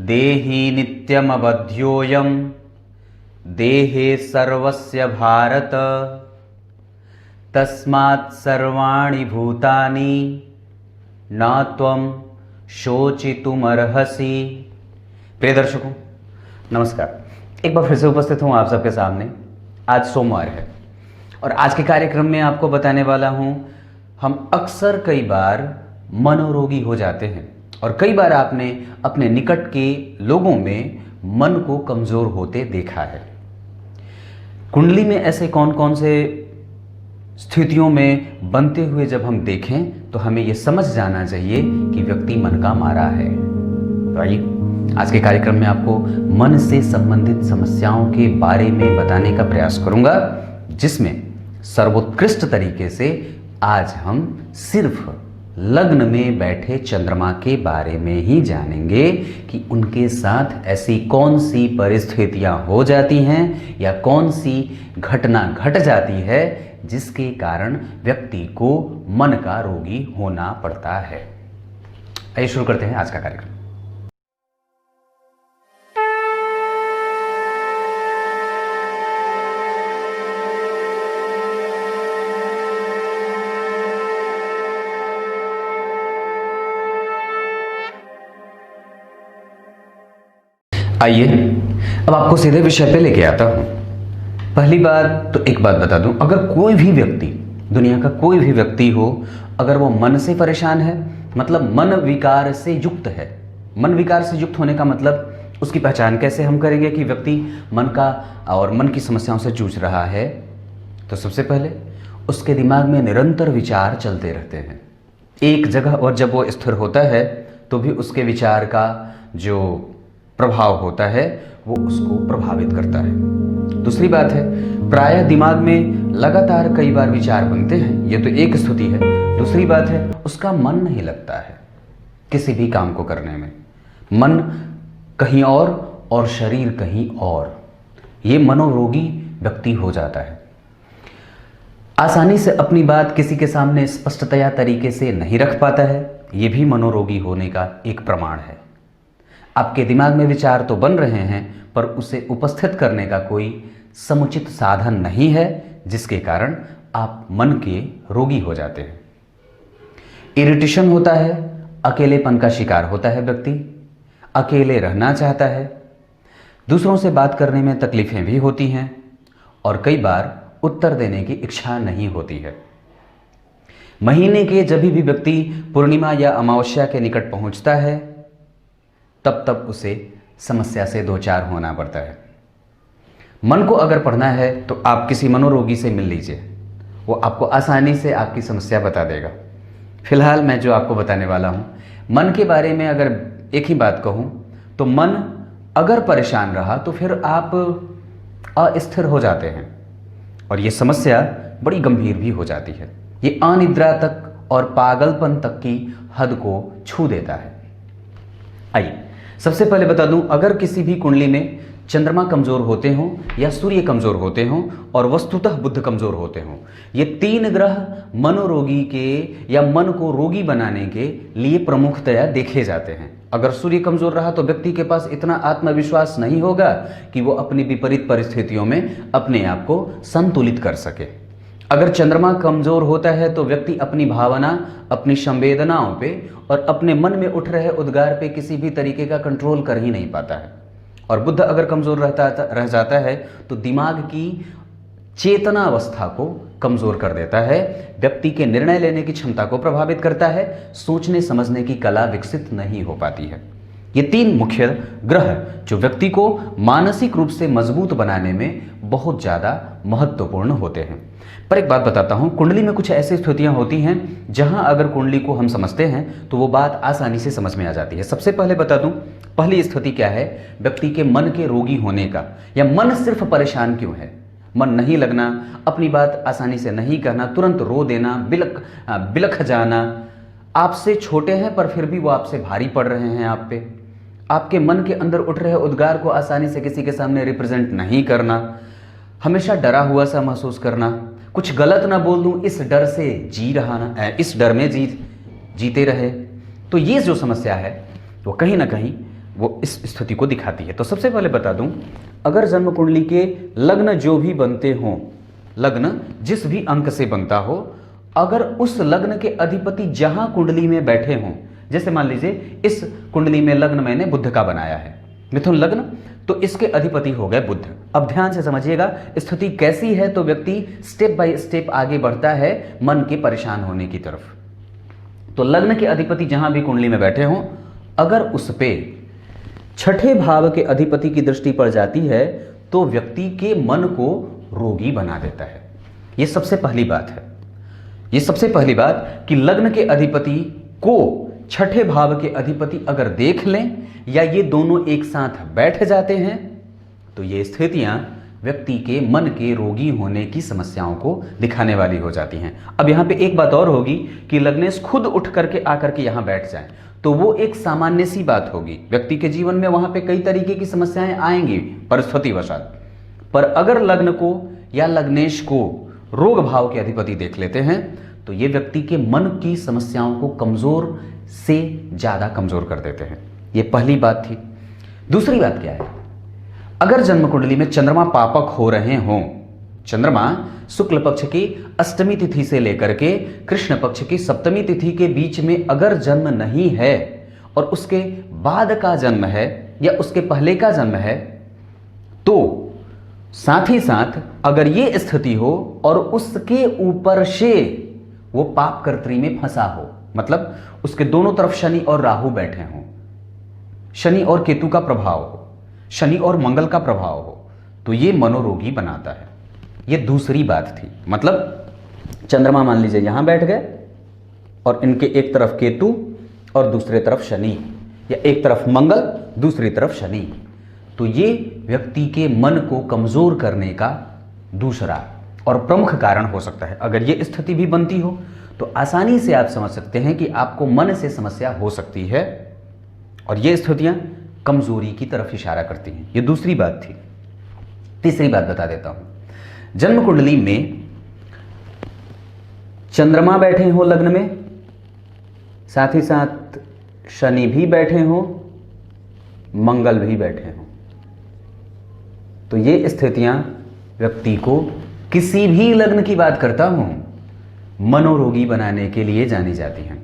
देहि नित्यमवध्योऽयं देहे सर्वस्य भारत तस्मात् सर्वाणि भूतानि न त्वं शोचितुमर्हसि। प्रिय दर्शकों नमस्कार, एक बार फिर से उपस्थित हूँ आप सबके सामने। आज सोमवार है और आज के कार्यक्रम में आपको बताने वाला हूँ, हम अक्सर कई बार मनोरोगी हो जाते हैं और कई बार आपने अपने निकट के लोगों में मन को कमज़ोर होते देखा है। कुंडली में ऐसे कौन कौन से स्थितियों में बनते हुए जब हम देखें तो हमें यह समझ जाना चाहिए कि व्यक्ति मन का मारा है। तो आइए आज के कार्यक्रम में आपको मन से संबंधित समस्याओं के बारे में बताने का प्रयास करूंगा, जिसमें सर्वोत्कृष्ट तरीके से आज हम सिर्फ लग्न में बैठे चंद्रमा के बारे में ही जानेंगे कि उनके साथ ऐसी कौन सी परिस्थितियां हो जाती हैं या कौन सी घटना घट जाती है जिसके कारण व्यक्ति को मन का रोगी होना पड़ता है। आइए शुरू करते हैं आज का कार्यक्रम। आइए अब आपको सीधे विषय पे लेके आता हूं। पहली बात तो एक बात बता दूं, अगर कोई भी व्यक्ति, दुनिया का कोई भी व्यक्ति हो, अगर वो मन से परेशान है, मतलब मन विकार से युक्त है। मन विकार से युक्त होने का मतलब उसकी पहचान कैसे हम करेंगे कि व्यक्ति मन का और मन की समस्याओं से जूझ रहा है। तो सबसे पहले उसके दिमाग में निरंतर विचार चलते रहते हैं एक जगह, और जब वो स्थिर होता है तो भी उसके विचार का जो प्रभाव होता है वो उसको प्रभावित करता है। दूसरी बात है, प्रायः दिमाग में लगातार कई बार विचार बनते हैं, ये तो एक स्थिति है। दूसरी बात है, उसका मन नहीं लगता है किसी भी काम को करने में। मन कहीं और शरीर कहीं और, ये मनोरोगी व्यक्ति हो जाता है। आसानी से अपनी बात किसी के सामने स्पष्टतया तरीके से नहीं रख पाता है, ये भी मनोरोगी होने का एक प्रमाण है। आपके दिमाग में विचार तो बन रहे हैं पर उसे उपस्थित करने का कोई समुचित साधन नहीं है, जिसके कारण आप मन के रोगी हो जाते हैं। इरिटेशन होता है, अकेलेपन का शिकार होता है व्यक्ति, अकेले रहना चाहता है, दूसरों से बात करने में तकलीफें भी होती हैं और कई बार उत्तर देने की इच्छा नहीं होती है। महीने के जब भी व्यक्ति पूर्णिमा या अमावस्या के निकट पहुंचता है तब उसे समस्या से दो चार होना पड़ता है। मन को अगर पढ़ना है तो आप किसी मनोरोगी से मिल लीजिए, वो आपको आसानी से आपकी समस्या बता देगा। फिलहाल मैं जो आपको बताने वाला हूँ, मन के बारे में अगर एक ही बात कहूँ तो मन अगर परेशान रहा तो फिर आप अस्थिर हो जाते हैं और ये समस्या बड़ी गंभीर भी हो जाती है। ये अनिद्रा तक और पागलपन तक की हद को छू देता है। आइए सबसे पहले बता दूं, अगर किसी भी कुंडली में चंद्रमा कमजोर होते हों या सूर्य कमजोर होते हों और वस्तुतः बुध कमजोर होते हों, ये तीन ग्रह मनोरोगी के या मन को रोगी बनाने के लिए प्रमुखतया देखे जाते हैं। अगर सूर्य कमजोर रहा तो व्यक्ति के पास इतना आत्मविश्वास नहीं होगा कि वो अपनी विपरीत परिस्थितियों में अपने आप को संतुलित कर सके। अगर चंद्रमा कमजोर होता है तो व्यक्ति अपनी भावना, अपनी संवेदनाओं पे और अपने मन में उठ रहे उद्गार पे किसी भी तरीके का कंट्रोल कर ही नहीं पाता है। और बुध अगर कमजोर रह जाता है तो दिमाग की चेतना अवस्था को कमजोर कर देता है, व्यक्ति के निर्णय लेने की क्षमता को प्रभावित करता है, सोचने समझने की कला विकसित नहीं हो पाती है। ये तीन मुख्य ग्रह जो व्यक्ति को मानसिक रूप से मजबूत बनाने में बहुत ज़्यादा महत्वपूर्ण होते हैं। पर एक बात बताता हूँ, कुंडली में कुछ ऐसी स्थितियाँ होती हैं जहाँ अगर कुंडली को हम समझते हैं तो वो बात आसानी से समझ में आ जाती है। सबसे पहले बता दूँ, पहली स्थिति क्या है व्यक्ति के मन के रोगी होने का, या मन सिर्फ परेशान क्यों है। मन नहीं लगना, अपनी बात आसानी से नहीं कहना, तुरंत रो देना, बिलख जाना, आपसे छोटे हैं पर फिर भी वो आपसे भारी पड़ रहे हैं आप पे, आपके मन के अंदर उठ रहे उद्गार को आसानी से किसी के सामने रिप्रेजेंट नहीं करना, हमेशा डरा हुआ सा महसूस करना, कुछ गलत ना बोल दूं इस डर से जी रहा ना, इस डर में जीते रहे। तो ये जो समस्या है वो कहीं ना कहीं वो इस स्थिति को दिखाती है। तो सबसे पहले बता दूं, अगर जन्म कुंडली के लग्न जो भी बनते हों, लग्न जिस भी अंक से बनता हो, अगर उस लग्न के अधिपति जहां कुंडली में बैठे हों, जैसे मान लीजिए इस कुंडली में लग्न मैंने बुध का बनाया है, मिथुन लग्न, तो इसके अधिपति हो गए बुध। अब ध्यान से समझिएगा स्थिति कैसी है, तो व्यक्ति स्टेप बाय स्टेप आगे बढ़ता है मन के परेशान होने की तरफ। तो लग्न के अधिपति जहां भी कुंडली में बैठे हों, अगर उस पे छठे भाव के अधिपति की दृष्टि पड़ जाती है तो व्यक्ति के मन को रोगी बना देता है। यह सबसे पहली बात है, यह सबसे पहली बात कि लग्न के अधिपति को छठे भाव के अधिपति अगर देख लें या ये दोनों एक साथ बैठ जाते हैं तो ये स्थितियां व्यक्ति के मन के रोगी होने की समस्याओं को दिखाने वाली हो जाती हैं। अब यहां पे एक बात और होगी कि लग्नेश खुद उठ करके आकर के यहां बैठ जाए तो वो एक सामान्य सी बात होगी, व्यक्ति के जीवन में वहां पे कई तरीके की समस्याएं आएंगी परिस्थितिवशात। पर अगर लग्न को या लग्नेश को रोग भाव के अधिपति देख लेते हैं तो ये व्यक्ति के मन की समस्याओं को कमजोर से ज्यादा कमजोर कर देते हैं। ये पहली बात थी। दूसरी बात क्या है, अगर जन्म कुंडली में चंद्रमा पापक हो रहे हों, चंद्रमा शुक्ल पक्ष की अष्टमी तिथि से लेकर के कृष्ण पक्ष की सप्तमी तिथि के बीच में अगर जन्म नहीं है और उसके बाद का जन्म है या उसके पहले का जन्म है, तो साथ ही साथ अगर ये स्थिति हो और उसके ऊपर से वो पाप कर्त्री में फंसा हो, मतलब उसके दोनों तरफ शनि और राहु बैठे हों, शनि और केतु का प्रभाव हो, शनि और मंगल का प्रभाव हो, तो ये मनोरोगी बनाता है। ये दूसरी बात थी। मतलब चंद्रमा मान लीजिए यहां बैठ गए और इनके एक तरफ केतु और दूसरे तरफ शनि, या एक तरफ मंगल दूसरी तरफ शनि, तो ये व्यक्ति के मन को कमजोर करने का दूसरा और प्रमुख कारण हो सकता है। अगर ये स्थिति भी बनती हो तो आसानी से आप समझ सकते हैं कि आपको मन से समस्या हो सकती है और ये स्थितियां कमजोरी की तरफ इशारा करती हैं। ये दूसरी बात थी। तीसरी बात बता देता हूं, जन्म कुंडली में चंद्रमा बैठे हो लग्न में, साथ ही साथ शनि भी बैठे हो, मंगल भी बैठे हो, तो ये स्थितियां व्यक्ति को, किसी भी लग्न की बात करता हूं, मनोरोगी बनाने के लिए जानी जाती हैं।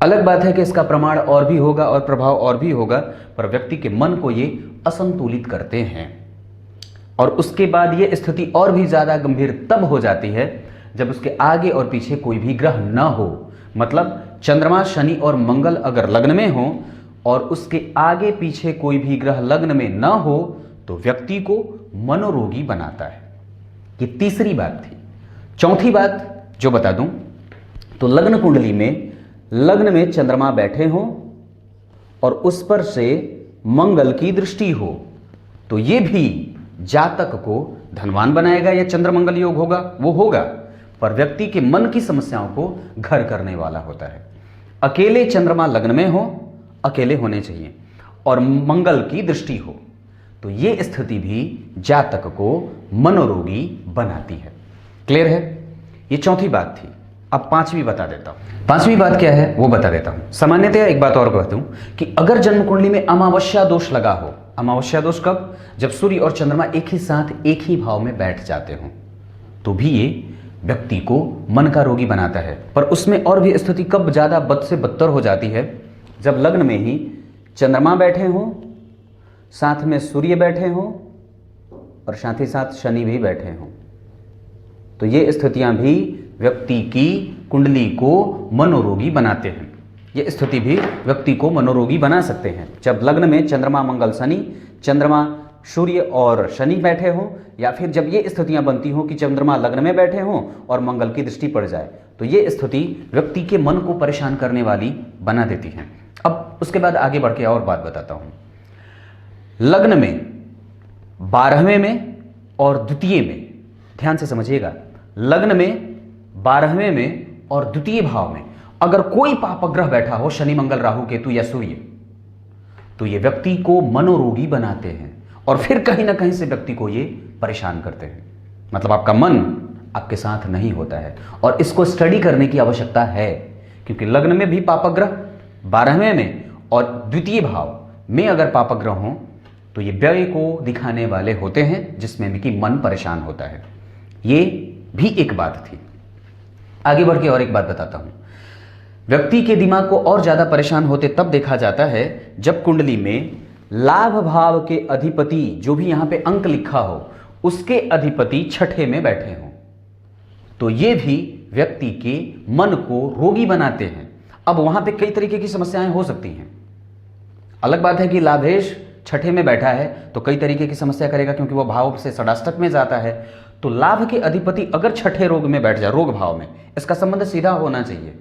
अलग बात है कि इसका प्रमाण और भी होगा और प्रभाव और भी होगा, पर व्यक्ति के मन को ये असंतुलित करते हैं। और उसके बाद ये स्थिति और भी ज्यादा गंभीर तब हो जाती है जब उसके आगे और पीछे कोई भी ग्रह न हो। मतलब चंद्रमा, शनि और मंगल अगर लग्न में हो और उसके आगे पीछे कोई भी ग्रह लग्न में न हो तो व्यक्ति को मनोरोगी बनाता है। ये तीसरी बात थी। चौथी बात जो बता दूं, तो लग्न कुंडली में लग्न में चंद्रमा बैठे हो और उस पर से मंगल की दृष्टि हो तो ये भी जातक को धनवान बनाएगा, या चंद्र मंगल योग होगा वो होगा, पर व्यक्ति के मन की समस्याओं को घर करने वाला होता है। अकेले चंद्रमा लग्न में हो, अकेले होने चाहिए, और मंगल की दृष्टि हो तो ये स्थिति भी जातक को मनोरोगी बनाती है। क्लियर है? ये चौथी बात थी। अब पांचवी बता देता हूं। पांचवी बात क्या है वो बता देता हूं। सामान्यतः एक बात और कहता हूं कि अगर जन्म कुंडली में अमावस्या दोष लगा हो, अमावस्या दोष कब? जब सूर्य और चंद्रमा एक ही साथ एक ही भाव में बैठ जाते हों, तो भी ये व्यक्ति को मन का रोगी बनाता है। पर उसमें और भी स्थिति कब ज्यादा बद से बदतर हो जाती है? जब लग्न में ही चंद्रमा बैठे हों, साथ में सूर्य बैठे हों और साथ ही साथ शनि भी बैठे हों, तो ये स्थितियां भी व्यक्ति की कुंडली को मनोरोगी बनाते हैं। ये स्थिति भी व्यक्ति को मनोरोगी बना सकते हैं। जब लग्न में चंद्रमा, मंगल, शनि, चंद्रमा, सूर्य और शनि बैठे हों, या फिर जब ये स्थितियां बनती हों कि चंद्रमा लग्न में बैठे हों और मंगल की दृष्टि पड़ जाए, तो ये स्थिति व्यक्ति के मन को परेशान करने वाली बना देती है। अब उसके बाद आगे बढ़ के और बात बताता हूं। लग्न में 12वें में और द्वितीय में, ध्यान से समझिएगा, लग्न में 12वें में और द्वितीय भाव में अगर कोई पाप ग्रह बैठा हो, शनि, मंगल, राहु, केतु या सूर्य, तो ये व्यक्ति को मनोरोगी बनाते हैं और फिर कहीं ना कहीं से व्यक्ति को ये परेशान करते हैं। मतलब आपका मन आपके साथ नहीं होता है और इसको स्टडी करने की आवश्यकता है, क्योंकि लग्न में भी पाप ग्रह 12वें में और द्वितीय भाव में अगर पापग्रह हों तो ये व्यय को दिखाने वाले होते हैं, जिसमें कि मन परेशान होता है। ये भी एक बात थी। आगे बढ़ के और एक बात बताता हूं। व्यक्ति के दिमाग को और ज्यादा परेशान होते तब देखा जाता है जब कुंडली में लाभ भाव के अधिपति, जो भी यहां पे अंक लिखा हो, उसके अधिपति छठे में बैठे हों, तो ये भी व्यक्ति के मन को रोगी बनाते हैं। अब वहां पे कई तरीके की समस्याएं हो सकती हैं। अलग बात है कि लाभेश छठे में बैठा है तो कई तरीके की समस्या करेगा, क्योंकि वो भाव से षडाष्टक में जाता है। तो लाभ के अधिपति अगर छठे रोग में बैठ जाए, रोग भाव में, इसका संबंध सीधा होना चाहिए,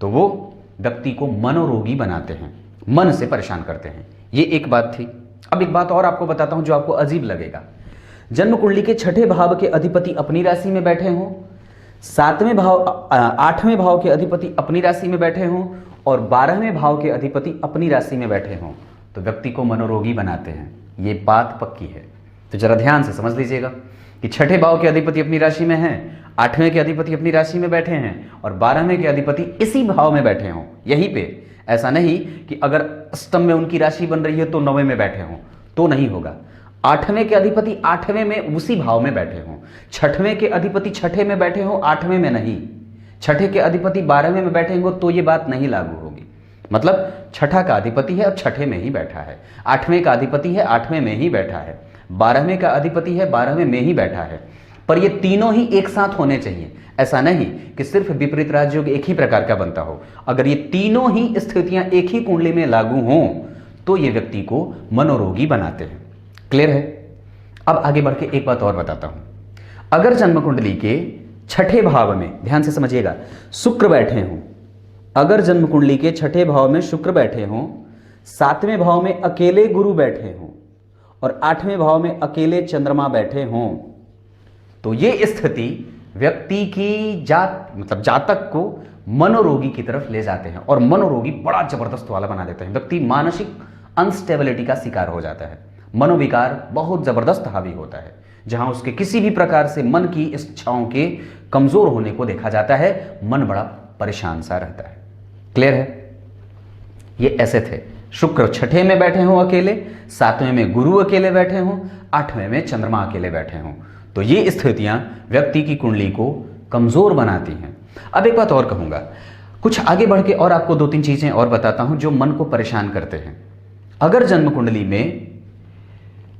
तो वो व्यक्ति को मनोरोगी बनाते हैं, मन से परेशान करते हैं। ये एक बात थी। अब एक बात और आपको बताता हूं जो आपको अजीब लगेगा। जन्म कुंडली के छठे भाव के अधिपति अपनी राशि में बैठे हों, सातवें भाव, आठवें भाव के अधिपति अपनी राशि में बैठे हों और 12वें भाव के अधिपति अपनी राशि में बैठे हों, तो व्यक्ति को मनोरोगी बनाते हैं। ये बात पक्की है। तो जरा ध्यान से समझ लीजिएगा कि छठे भाव के अधिपति अपनी राशि में हैं, 8वें के अधिपति अपनी राशि में बैठे हैं और 12वें के अधिपति इसी भाव में बैठे हों, यहीं पे। ऐसा नहीं कि अगर अष्टम में उनकी राशि बन रही है तो 9वें में बैठे हों, तो नहीं होगा। 8वें के अधिपति 8वें में उसी भाव में बैठे हों, छठवें के अधिपति छठे में बैठे हों, 8वें में नहीं, छठे के अधिपति 12वें में बैठे हों, तो ये बात नहीं लागू होगी। मतलब छठा का अधिपति है और छठे में ही बैठा है, 8वें का अधिपति है 8वें में ही बैठा है, 12वें का अधिपति है 12वें में ही बैठा है। पर ये तीनों ही एक साथ होने चाहिए। ऐसा नहीं कि सिर्फ विपरीत राजयोग एक ही प्रकार का बनता हो। अगर ये तीनों ही स्थितियां एक ही कुंडली में लागू हों तो ये व्यक्ति को मनोरोगी बनाते हैं। क्लियर है? अब आगे बढ़ के एक बात और बताता हूं। अगर जन्म कुंडली के छठे भाव में, ध्यान से समझिएगा, शुक्र बैठे हों, अगर जन्म कुंडली के छठे भाव में शुक्र बैठे हों, 7वें भाव में अकेले गुरु बैठे हों और 8वें भाव में अकेले चंद्रमा बैठे हों, तो ये स्थिति व्यक्ति की जातक को मनोरोगी की तरफ ले जाते हैं और मनोरोगी बड़ा जबरदस्त वाला बना देते हैं। व्यक्ति मानसिक अनस्टेबिलिटी का शिकार हो जाता है, मनोविकार बहुत जबरदस्त हावी होता है, जहां उसके किसी भी प्रकार से मन की इच्छाओं के कमजोर होने को देखा जाता है। मन बड़ा परेशान सा रहता है। क्लियर है? ये ऐसे थे। शुक्र छठे में बैठे हों अकेले, 7वें में गुरु अकेले बैठे हों, 8वें में चंद्रमा अकेले बैठे हों, तो ये स्थितियां व्यक्ति की कुंडली को कमजोर बनाती हैं। अब एक बात और कहूंगा, कुछ आगे बढ़ के और आपको 2-3 चीजें और बताता हूं जो मन को परेशान करते हैं। अगर जन्म कुंडली में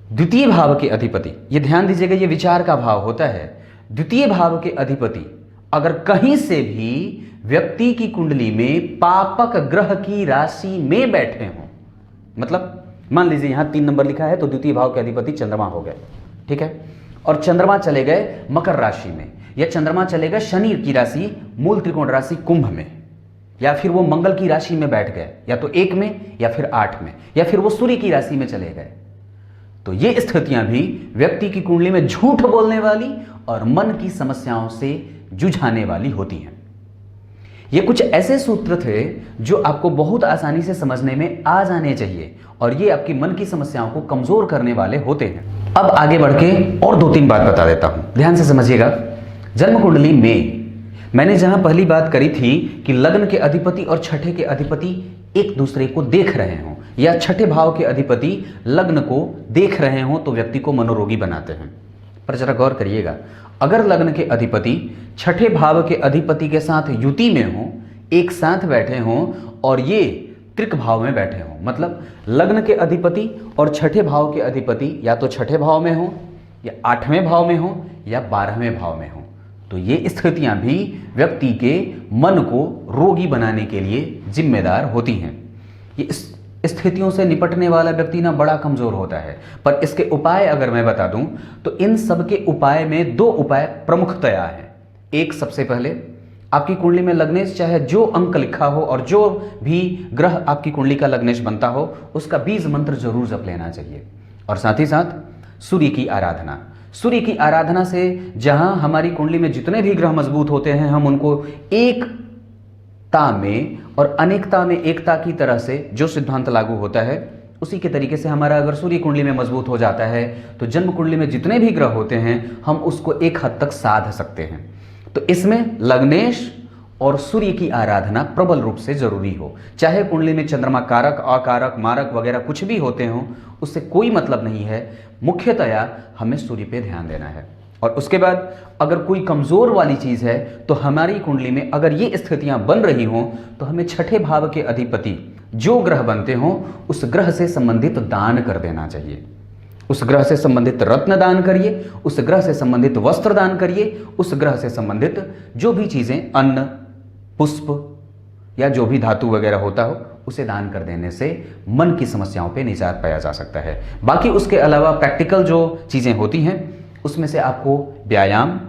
द्वितीय भाव के अधिपति, ये ध्यान दीजिएगा, ये विचार का भाव होता है, द्वितीय भाव के अधिपति अगर कहीं से भी व्यक्ति की कुंडली में पापक ग्रह की राशि में बैठे हों, मतलब मान लीजिए यहां 3 नंबर लिखा है तो द्वितीय भाव के अधिपति चंद्रमा हो गए, ठीक है, और चंद्रमा चले गए मकर राशि में, या चंद्रमा चले गए शनि की राशि मूल त्रिकोण राशि कुंभ में, या फिर वो मंगल की राशि में बैठ गए, या तो 1 में या फिर 8 में, या फिर वो सूर्य की राशि में चले गए, तो ये स्थितियां भी व्यक्ति की कुंडली में झूठ बोलने वाली और मन की समस्याओं से जुझाने वाली होती हैं। ये कुछ ऐसे सूत्र थे जो आपको बहुत आसानी से समझने में आ जाने चाहिए और ये आपकी मन की समस्याओं को कमजोर करने वाले होते हैं। अब आगे बढ़ के और 2-3 बात बता देता हूं, ध्यान से समझिएगा। जन्म कुंडली में मैंने जहां पहली बात करी थी कि लग्न के अधिपति और छठे के अधिपति एक दूसरे को देख रहे हों, या छठे भाव के अधिपति लग्न को देख रहे हों, तो व्यक्ति को मनोरोगी बनाते हैं। पर जरा गौर करिएगा, अगर लग्न के अधिपति छठे भाव के अधिपति के साथ युति में हो, एक साथ बैठे हों और ये त्रिक भाव में बैठे हों, मतलब लग्न के अधिपति और छठे भाव के अधिपति या तो छठे भाव में हो, या 8वें भाव में हो, या 12वें भाव में हो, तो ये स्थितियां भी व्यक्ति के मन को रोगी बनाने के लिए जिम्मेदार होती हैं। ये स्थितियों से निपटने वाला व्यक्ति ना बड़ा कमजोर होता है। पर इसके उपाय अगर मैं बता दूं तो इन सब के उपाय में 2 उपाय प्रमुखतया हैं। एक, सबसे पहले आपकी कुंडली में लग्नेश चाहे जो अंक लिखा हो और जो भी ग्रह आपकी कुंडली का लग्नेश बनता हो, उसका बीज मंत्र जरूर जप लेना चाहिए। और साथ ही साथ सूर्य की आराधना, सूर्य की आराधना से जहां हमारी कुंडली में जितने भी ग्रह मजबूत होते हैं, हम उनको एकता में और अनेकता में एकता की तरह से जो सिद्धांत लागू होता है उसी के तरीके से हमारा अगर सूर्य कुंडली में मजबूत हो जाता है तो जन्म कुंडली में जितने भी ग्रह होते हैं हम उसको एक हद तक साध सकते हैं। तो इसमें लग्नेश और सूर्य की आराधना प्रबल रूप से जरूरी हो। चाहे कुंडली में चंद्रमा कारक, अकारक, मारक वगैरह कुछ भी होते हों, उससे कोई मतलब नहीं है। मुख्यतया हमें सूर्य पे ध्यान देना है। और उसके बाद अगर कोई कमजोर वाली चीज है तो हमारी कुंडली में अगर ये स्थितियां बन रही हों तो हमें छठे भाव के अधिपति जो ग्रह बनते हों उस ग्रह से संबंधित दान कर देना चाहिए। उस ग्रह से संबंधित रत्न दान करिए, उस ग्रह से संबंधित वस्त्र दान करिए, उस ग्रह से संबंधित जो भी चीजें, अन्न, पुष्प या जो भी धातु वगैरह होता हो उसे दान कर देने से मन की समस्याओं पे निजात पाया जा सकता है। बाकी उसके अलावा प्रैक्टिकल जो चीजें होती हैं उसमें से आपको व्यायाम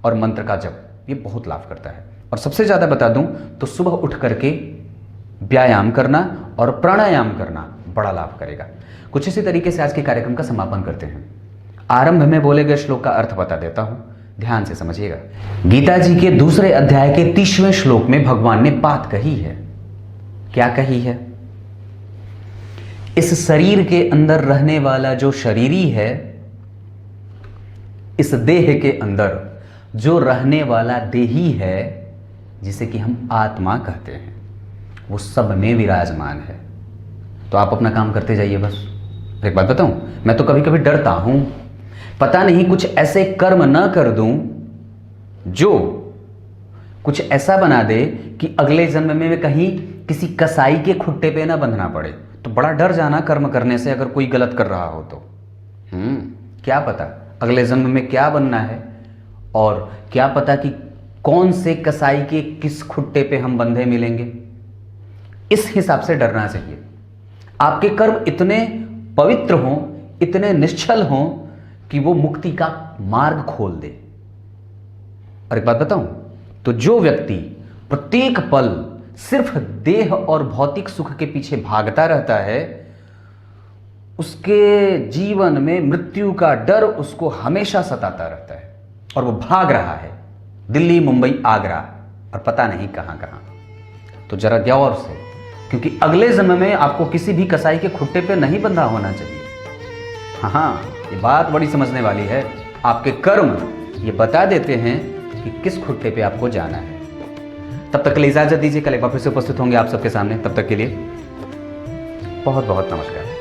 और मंत्र का जप ये बहुत लाभ करता है। और सबसे ज्यादा बता दूं तो सुबह उठ करके व्यायाम करना और प्राणायाम करना बड़ा लाभ करेगा। कुछ इसी तरीके से आज के कार्यक्रम का समापन करते हैं। आरंभ में बोले गए श्लोक का अर्थ बता देता हूं, ध्यान से समझिएगा। गीता जी के दूसरे अध्याय के 30वें श्लोक में भगवान ने बात कही है। क्या कही है? इस शरीर के अंदर रहने वाला जो शरीरी है, इस देह के अंदर जो रहने वाला देही है, जिसे कि हम आत्मा कहते हैं, वो सब में विराजमान है। तो आप अपना काम करते जाइए बस। एक बात बताऊं, मैं तो कभी कभी डरता हूं, पता नहीं कुछ ऐसे कर्म ना कर दूं जो कुछ ऐसा बना दे कि अगले जन्म में कहीं किसी कसाई के खुट्टे पे ना बंधना पड़े। तो बड़ा डर जाना कर्म करने से, अगर कोई गलत कर रहा हो तो। क्या पता अगले जन्म में क्या बनना है, और क्या पता कि कौन से कसाई के किस खुट्टे पे हम बंधे मिलेंगे। इस हिसाब से डरना चाहिए। आपके कर्म इतने पवित्र हों, इतने निश्चल हों कि वो मुक्ति का मार्ग खोल दे। और एक बात बताऊं, तो जो व्यक्ति प्रत्येक पल सिर्फ देह और भौतिक सुख के पीछे भागता रहता है, उसके जीवन में मृत्यु का डर उसको हमेशा सताता रहता है और वो भाग रहा है दिल्ली, मुंबई, आगरा और पता नहीं कहां कहां। तो जरा गौर से, क्योंकि अगले जन्म में आपको किसी भी कसाई के खुट्टे पे नहीं बंधा होना चाहिए। हाँ, ये बात बड़ी समझने वाली है। आपके कर्म ये बता देते हैं कि किस खुट्टे पे आपको जाना है। तब तक के लिए इजाजत दीजिए, कल एक बार फिर से उपस्थित होंगे आप सबके सामने। तब तक के लिए बहुत बहुत नमस्कार।